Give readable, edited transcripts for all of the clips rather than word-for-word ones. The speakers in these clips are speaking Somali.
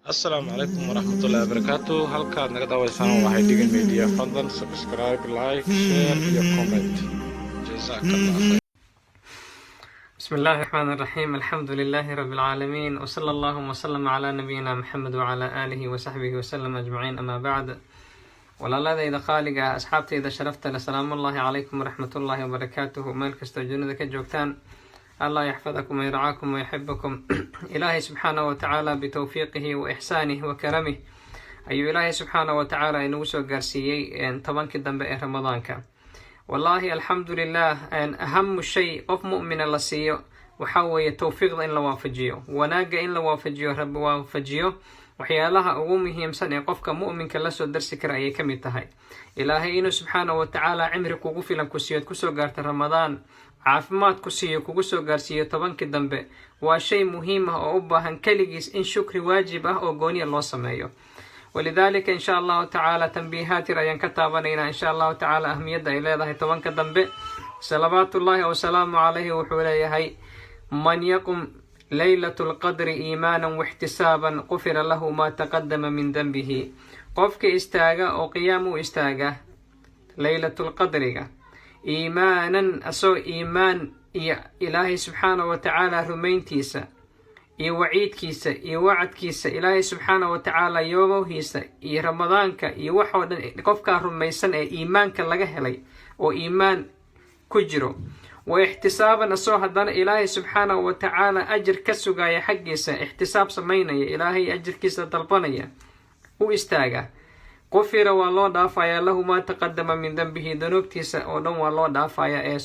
السلام عليكم ورحمة الله وبركاته. halkaad naga daawaysaan waa Dhigan Media. Fadlan subscribe, like, share iyo comment. Jazakallah khair. بسم الله الرحمن الرحيم. الحمد لله رب العالمين، وصلى الله وسلم على نبينا محمد وعلى آله وصحبه وسلم أجمعين. أما بعد، walaaladayda qaaliga ah, asxaabtayda sharafta leh, salaamullaahi calaykum waraxmatullaahi wabarakaatuhu. meel kastoo dunida ka joogtaan, allah yaxfadakum wayarcaakum wayaxibakum. ilaahay subxaanahu watacaala bitowfiiqihi wa ixsaanih wa karamih ayuu ilaahay subxaanahu watacaala inagu soo gaarsiiyey tobankii dambe ee ramadaanka. wallaahi alxamdulilah, ahamu shay qof mu'mina la siiyo waxaa weeye towfiiqda in la waafajiyo, wanaagga in la waafajiyo, rabbi waafajiyo. waxyaalaha ugu muhiimsan ee qofka mu'minka lasoo darsi kara ayay ka mid tahay. ilaahay inuu subxaanahu watacaala cimri kugu filan ku siiyo, kusoo gaarta ramadaan, caafimaad ku siiyo, kugu soo gaarsiiyo tobankii dambe, waa shay muhiim ah oo u baahan keligiis in shukri waajib ah oo gooniya loo sameeyo. walidaalika insha allahu tacaala tanbiihaat yar ayaan ka taabanaynaa insha allahu tacaala ahmiyadda ay leedahay tobanka dambe. salawaatullaahi wasalaamu calayhi wuxuu leeyahay: man yaqum laylat lqadri iimaanan waxtisaaban qufira lahu maa taqadama min denbihi. qofka istaaga oo qiyaam u istaaga laylatulqadriga iimaanan, asoo iimaan iyo ilaahay subxaanahu watacaala rumayntiisa iyo waciidkiisa iyo wacadkiisa, ilaahay subxaanahu watacaala yoomowhiisa iyo ramadaanka iyo waxoo dhan qofkaa rumaysan ee iimaanka laga helay oo iimaan ku jiro, wa ixtisaaban asoo haddana ilaahay subxaanahu watacaala ajir ka sugaya xaggiisa, ixtisaab samaynaya, ilaahay ajirkiisa dalbanaya, u istaaga, qufira waa loo dhaafayaa lahu maa taqadama min denbihi, danuubtiisa oo dhan waa loo dhaafayaa ee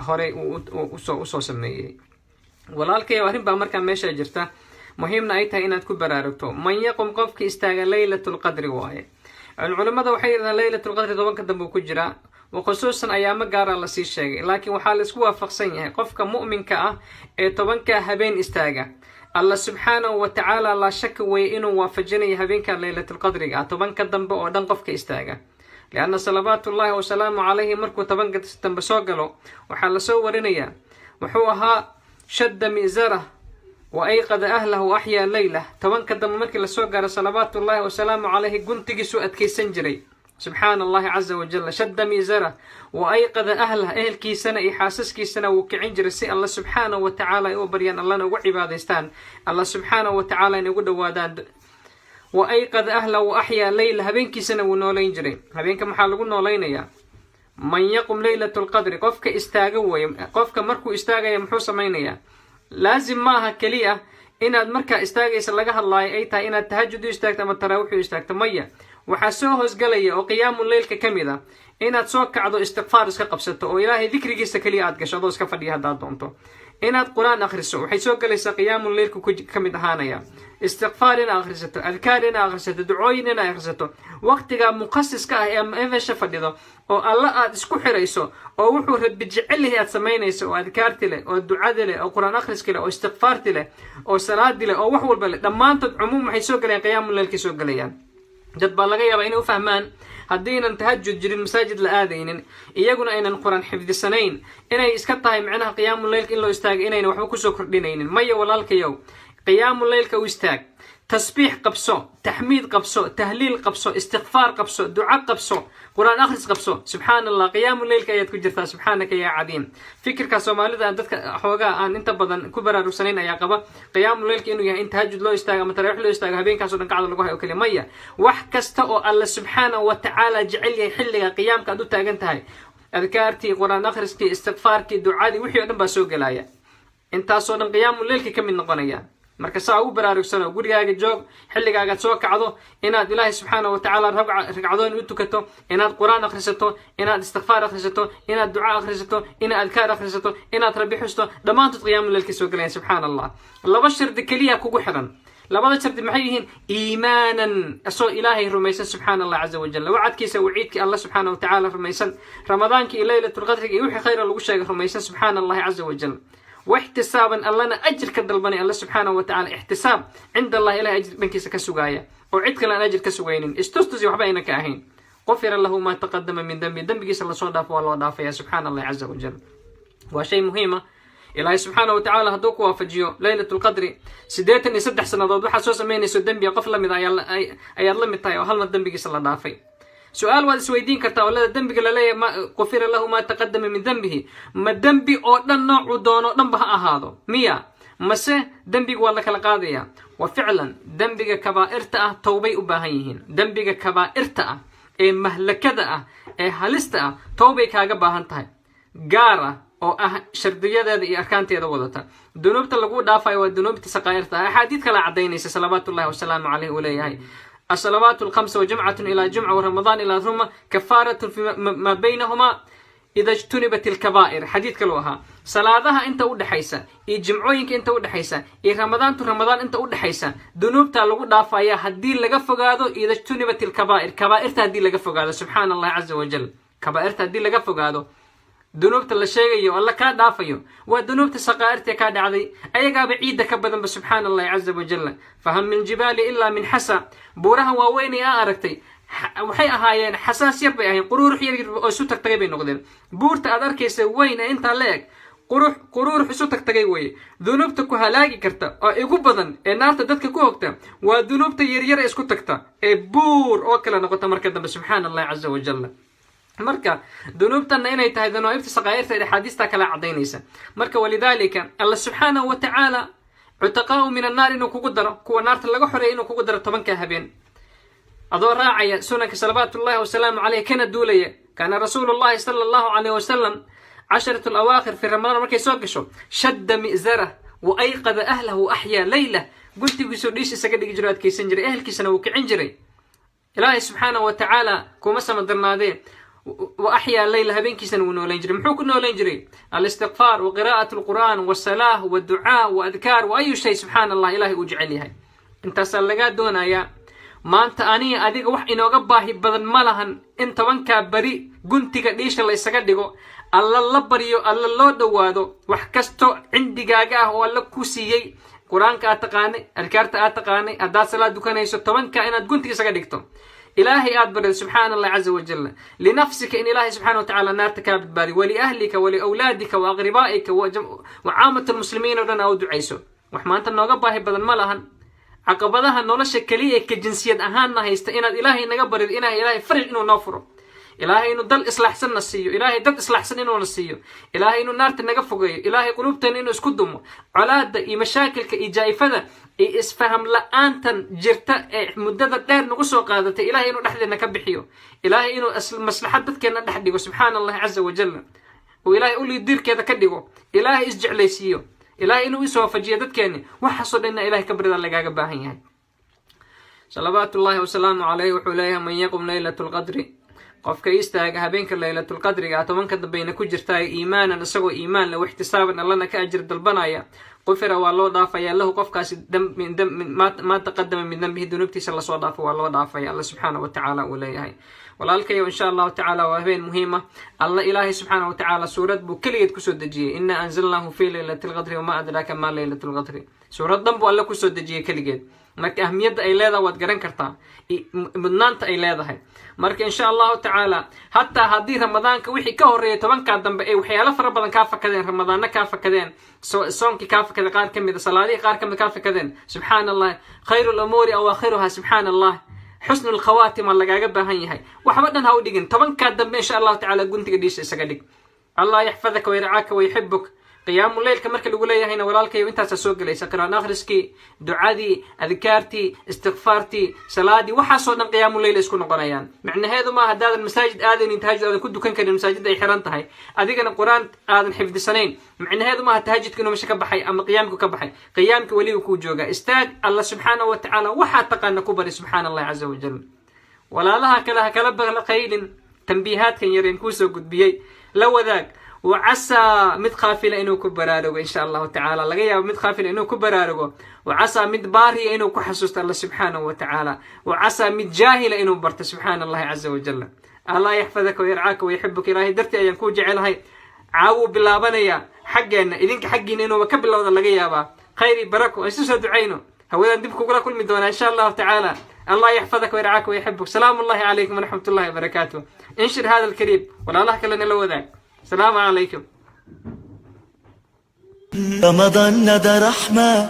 horey usoo sameeyey. walaalkay arrin baa markaa meesha jirta, muhiimna ay tahay inaad ku baraarugto. man yaqum qofka istaaga laylatulqadri waaye. culimmada waxay yidhahdaan laylatulqadri tobanka dambe uu ku jiraa, wakhusuusan ayaamo gaara lasii sheegay, laakiin waxaa laisku waafaqsan yahay qofka mu'minka ah ee tobankaa habeen istaaga, allah subxaanahu watacaala laa shaka weeye inuu waafajinayo habeenka laylatulqadriga ah tobanka dambe oo dhan qofka istaaga. lianna salawaatullaahi wasalaamu calayhi markuu tobanka dambe soo galo waxaa lasoo warinayaa wuxuu ahaa shadda mi'zarah wa ayqada ahlahu axyaa leylah. tobanka dambe markii lasoo gaaro salawaatullaahi wasalaamu calayhi guntigiisuu adkaysan jiray. subxaana allahi caza wajalla, shadda mi'zarah wa ayqada ahlah, ehelkiisana iyo xaasaskiisana wuu kicin jiray si alla subxaanahu watacaala ay u baryaan, allana ugu cibaadaystaan, alla subxaanahu watacaala inay ugu dhawaadaan. wa ayqada ahlah wa axyaa leyla, habeenkiisana wuu noolayn jiray. habeenka maxaa lagu noolaynayaa? man yaqum laylatulqadri, qofka istaaga weeye. qofka markuu istaagaya muxuu samaynayaa? laazim ma aha keliya inaad markaa istaagaysa laga hadlaayo ay tahay inaad tahajud u istaagto ama taraawix u istaagto, maya. waxaa soo hoosgalaya oo qiyaamu leylka ka mid a inaad soo kacdo, istikfaar iska qabsato oo ilaahay dikrigiisa keliya aad gasho adoo iska fadhiya haddaad doonto. inaad qur-aan akhriso waxay soo galaysaa qiyaamu leylka ka mid ahaanaya. istikfaar inaad akhrisato, adkaar inaad akhrisato, ducooyin inaad akhrisato, waqtigaa mukhasiska ah ee meesha fadhido oo alla aad isku xirayso oo wuxuu rabbi jecelyahay aad samaynayso, oo adkaarti leh, oo ducadi leh, oo qur-aan akhriski leh, oo istikfaarti leh, oo salaadi leh, oo wax walba leh, dhammaantood cumuum waxay soo galayaan qiyaamu leylkay soo galayaan. dad baa laga yaabaa inay u fahmaan haddiinan tahajud jirin, masaajid la aadaynin, iyaguna aynan qur-aan xifdisanayn, inay iska tahay micnaha qiyaamu leylka in loo istaaga inayna waxba kusoo kordhinaynin. maya walaalkayow, qiyaamu leylka u istaag, tasbiix qabso, taxmiid qabso, tahliil qabso, istikfaar qabso, duca qabso, qur-aan akhris qabso. subxaana allah, qiyaamu leylka ayaad ku jirtaa. subxaanaka yaa cadiim. fikirka soomaalida dadka xoogaa aan inta badan ku baraarugsanayn ayaa qaba qiyaamu leylka inuu yahay in tahajud loo istaago ama taraawix loo istaago habeenkaasoo dhan kacda lagu hayo o keliya. maya, wax kasta oo alla subxaanahu watacaala jecel yahay xilliga qiyaamka aad u taagan tahay, adkaartii, qur-aan akhriskii, istikfaarkii, ducadii, wixii o dhan baa soo gelaya. intaasoo dhan qiyaamu leylka ka mid noqonaya. marka saa ugu baraarugsano, gurigaaga joog, xilligaagaad soo kacdo, inaad ilaahay subxaanahu watacaala ragcadoon u tukato, inaad qur-aan akhrisato, inaad istikfaar akhrisato, inaad duca akhrisato, inaad adkaar akhrisato, inaad rabbi xusto, dhammaantood qiyaamu leylka soo galayaan. subxaana allah. laba shardi keliya kugu xiran. labada shardi maxay yihiin? iimaanan, asoo ilaahay rumaysan subxaana allah caza wajalla, wacadkiisa waciidkii alla subxaana watacaala rumaysan, ramadaankii iyo laylatulqadriga iyo wixii khayra lagu sheegay rumaysan subxaana allahi caza wajal. واحتسابا allana ajir ka dalbanay alla subxaanahu watacaala, ixtisaab cinda allah, ilahay ajir dhankiisa ka sugaaya oo cid kale aan ajir ka sugaynin, istustusi waxba ayna ka ahayn. qufira lahu maa taqadama min dembi, dembigiisa lasoo dhaafo waa loo dhaafaya subxaana allahi caza wajal. waa shay muhiima إلهي سبحانه وتعالى هدوك وافجيو ليلة القدر سديتن يسدح سنة وحا سوسا مينيسو دنبي قفل من أي لمي تاي وهل ما الدنبي صلى الله عليه سؤال واد سويدين كرتا ولا الدنبي قال لي ما غفر له ما تقدم من ذنبه ما الدنبي أو دن نوع دونو دنبها هذا مية مسه دنبي ولا كلا قاضية وفعلا دنبي كبائرتا توبي أباهيهن دنبي كبائرتا إيه مهلكدا إيه هلستا توبي كاغا باهنتاي غارة oo shardiyadeeda iyo arkaanteeda wadata dunuubta lagu dhaafay waa dunuubta saqayrta xadiid kala cadeynaysa salawaatullaahi wasalaamu alayhi wa leeyahay الصلوات الخمس وجمعة إلى جمعة ورمضان إلى ثم كفارة ما بينهما إذا اجتنبت الكبائر حديث كلوها صلاتها أنت ود حيسا يجمعوينك أنت ود حيسا رمضان رمضان أنت ود حيسا ذنوب تلقو دافايا هدين لقفق هذا إذا اجتنبت الكبائر كبائر تهدين لقفق هذا سبحان الله عز وجل كبائر تهدين لقفق هذا ذنوب تلشيء الله كان دافيو وذنوب تسقائر تكاد علي أي قاب عيد كبدا بسبحان الله عز وجل فهم من جبال إلا من حسا بورها ووين يا أركتي وحي أهايين حساسية بأهين قرور حير سوتك تجيبين نقدر بورت أدركيس وين أنت عليك قرور حسوتك تجيبوي ذنوب تكوهلاقي كرتا يقول بدن النار تدتك كوكتا وذنوب تيرير اسكتكتا بور أوكلا نقطة مركز بسبحان الله عز وجل marka dunuubtana inay tahay dunuubta saqayrta ee xadiista kala cadeynaysa marka walidaalika Allah subhanahu wa ta'ala utaqaa min an-nar inuu kugu daro kuwa naarta laga xoreeyo inuu kugu daro 10 habeen adoo raacaya sunanka salawaatullaahi wa salaamu alayhi kana duulaya kana rasuulullaahi sallallahu alayhi wa sallam 10 al-awaakhir fi ramadaan markay soo gasho shadda mi'zara wa ayqada ahlihi ahya layla guntigiisu dhiis isaga dhigi jiray adkaysan jiray ehelkiisana uu kicin jiray ilaahay subhanahu wa ta'ala kuma samadarnaadee وأحيا الليل هبين كيسن ونولين جري محوك نولين جري الاستغفار وقراءة القرآن والصلاة والدعاء وأذكار وأي شيء سبحان الله إلهي أجعلها انت سلقات دونا يا ما انت أني أديك وح إنو قباهي بدن مالهن انت وانكا بري قنتك ليش الله يسقدقو الله بريو الله دوادو وحكستو عندي قاقاه والله كوسيي قرآن كأتقاني الكارت أتقاني أداد صلاة دوكانيسو توانكا إناد قنتك يسقدقتو إلهي أدبر سبحان الله عز وجل لنفسك إن إلهي سبحانه وتعالى نار تكابد باري ولأهلك ولأولادك وأغربائك وعامة المسلمين ودنا أو دعيسو وحما أنت نوغباهي بدن مالهن عقبضها نولش كلية كجنسية أهاننا هيستئناد إلهي نقبر إلهي فرج إنه نوفره إلهي إنه دل إصلاح سن نسيو إلهي دل إصلاح سن إنه نسيو إلهي إنه نار تنقفقه إلهي قلوبتن إنه اسكدمه علاد مشاكلك إجايفة إسفهم لأنتن جرتا مدة دير نقصو قادته إلهي إنه نحن كبحيو إلهي إنه مصلحة بدك أن نحدقه سبحان الله عز وجل وإلهي يقول لي يدير كذا كدقه إلهي إسجع ليسيو إلهي إنه يسوى فجيدت كاني وحصل إن إلهي كبر ذا لقاق باهي صلوات الله وسلامه عليه وحوليه من يقوم ليلة القدر qofka istaaga habeenka laylatul qadriga 10 dambeeyna ku jirtay iimaanan isagoo iimaan la wixtisaaban allana ka ajir dalbanaya qofira waa loo dhaafaya lahu qofkaasi ma taqaddama min dambihi dunubtiisa la soo dhaafo waa loo dhaafaya Allah subhanahu wa ta'ala uu leeyahay walaalkay insha Allah ta'ala waa habeen muhiima Allah ilaahi subhanahu wa ta'ala suurad buu kaliyeed ku soo dajiyay inna anzalnahu fi laylatil qadri wa ma adraka ma laylatul qadri suuradan buu Allah ku soo dajiyay kaliyeed marka ahmiyada ay leedahay waad garan kartaa mudnaanta ay leedahay marka insha Allah ta'ala hatta hadii ramadaanka wixii ka horeeyay 10 dambe ay waxyaalo fara badan ka fakadeen ramadaanna ka fakadeen soonki ka fakadeen qaar kamid salaadii qaar kamid ka fakadeen subhanallah khayrul umuri awakhiruha subhanallah husnul khawatim lagaaga baahan yahay waxba dhan ha u dhigin 10 dambe insha Allah ta'ala guntiga dhiisha isaga dhig Allah yaxfadaka wa yar'aaka wa yuhibbuk قيام الليل كما كل هنا ولالكي وانت سوق ليس قران اخرسكي دعادي اذكارتي استغفارتي صلاتي وحصلنا قيام الليل اسكو نقنيان معنى هذا ما هذا المساجد اذن انتهاج اذا كنت كان المساجد اي حرنتهي اديقنا القران اذن حفظ سنين معنى هذا ما تهجد كانوا مش كبحي اما قيامك كبحي قيامك ولي وكو جوجا استاج الله سبحانه وتعالى وحاتقنا كبر سبحان الله عز وجل ولا لها كلها كلبغ قيل تنبيهات كان يرين كوسو قد بيي لو ذاك وعسى مد خافلة إنه كبرارجو إن شاء الله تعالى لقيا مد خافلة إنه كبرارجو وعسى مد باري إنه كحسوس الله سبحانه وتعالى وعسى مد جاهل إنه برت سبحان الله عز وجل الله يحفظك ويرعاك ويحبك إلهي درتي أن يكون جعلها عاو بالله بنيا حقنا إذنك حقين إنه وكبل الله لقيا با خيري بركو أسوس دعينه هو ندبك ولا كل مدونا إن شاء الله تعالى الله يحفظك ويرعاك ويحبك سلام الله عليكم ورحمة الله وبركاته انشر هذا الكريم ولا الله كلنا لو ذاك السلام عليكم رمضان ده رحمة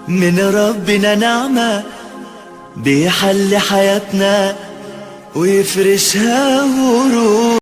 من ربنا، نعمة بيحل حياتنا ويفرشها ورود.